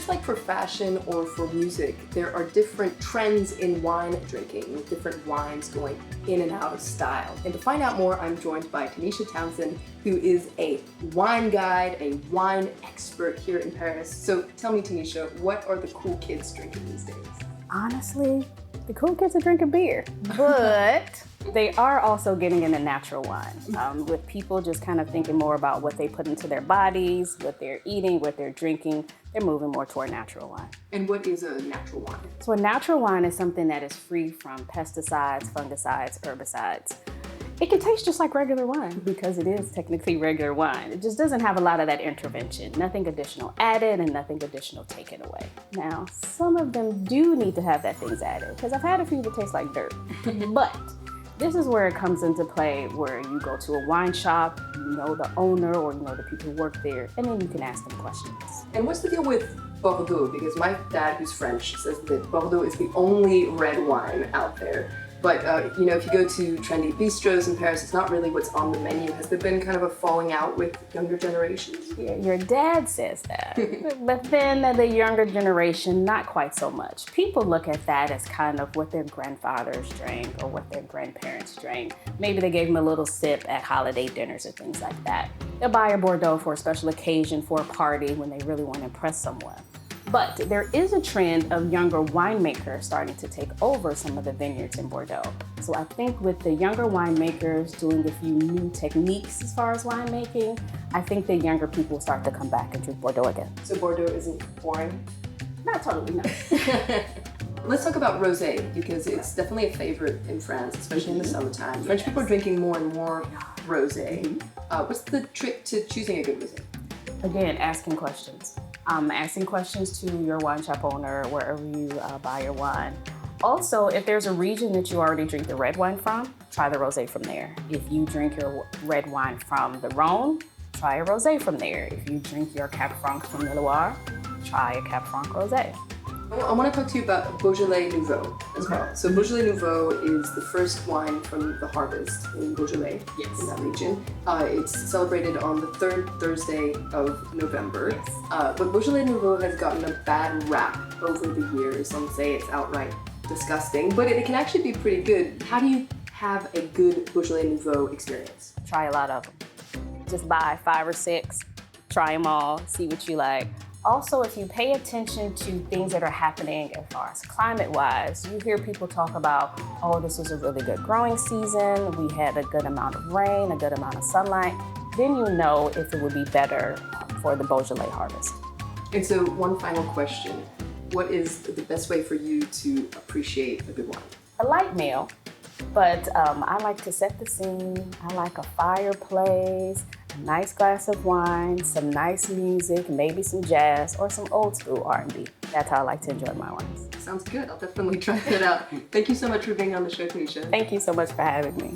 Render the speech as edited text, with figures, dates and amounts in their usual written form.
just like for fashion or for music, there are different trends in wine drinking, with different wines going in and out of style. And to find out more, I'm joined by Tanisha Townsend, who is a wine guide, a wine expert here in Paris. So tell me, Tanisha, what are the cool kids drinking these days? Honestly, the cool kids are drinking beer, but they are also getting into natural wine, with people just kind of thinking more about what they put into their bodies, what they're eating, what they're drinking. They're moving more toward natural wine. And what is a natural wine? So a natural wine is something that is free from pesticides, fungicides, herbicides. It can taste just like regular wine because it is technically regular wine. It just doesn't have a lot of that intervention. Nothing additional added and nothing additional taken away. Now, some of them do need to have that things added because I've had a few that taste like dirt. But this is where it comes into play, where you go to a wine shop, you know the owner or you know the people who work there, and then you can ask them questions. And what's the deal with Bordeaux? Because my dad, who's French, says that Bordeaux is the only red wine out there. But, if you go to trendy bistros in Paris, it's not really what's on the menu. Has there been kind of a falling out with younger generations? Yeah, your dad says that. But then the younger generation, not quite so much. People look at that as kind of what their grandfathers drank or what their grandparents drank. Maybe they gave them a little sip at holiday dinners or things like that. They'll buy a Bordeaux for a special occasion, for a party, when they really want to impress someone. But there is a trend of younger winemakers starting to take over some of the vineyards in Bordeaux. So I think with the younger winemakers doing a few new techniques as far as winemaking, I think the younger people will start to come back and drink Bordeaux again. So Bordeaux isn't boring? Not totally, no. Let's talk about rosé, because it's definitely a favorite in France, especially in the summertime. French people are drinking more and more rosé. What's the trick to choosing a good rosé? Again, asking questions. Asking questions to your wine shop owner, wherever you buy your wine. Also, if there's a region that you already drink the red wine from, try the rosé from there. If you drink your red wine from the Rhone, try a rosé from there. If you drink your Cap Franc from the Loire, try a Cap Franc rosé. I want to talk to you about Beaujolais Nouveau as well. So Beaujolais Nouveau is the first wine from the harvest in Beaujolais, in that region. It's celebrated on the third Thursday of November. Yes. But Beaujolais Nouveau has gotten a bad rap over the years. Some say it's outright disgusting, but it can actually be pretty good. How do you have a good Beaujolais Nouveau experience? Try a lot of them. Just buy 5 or 6, try them all, see what you like. Also, if you pay attention to things that are happening as far as climate-wise, you hear people talk about, oh, this was a really good growing season, we had a good amount of rain, a good amount of sunlight, then you know if it would be better for the Beaujolais harvest. And so one final question. What is the best way for you to appreciate a good wine? A light meal, but I like to set the scene. I like a fireplace, a nice glass of wine, some nice music, maybe some jazz or some old school R&B. That's how I like to enjoy my wines. Sounds good. I'll definitely try that out. Thank you so much for being on the show, Tanisha. Thank you so much for having me.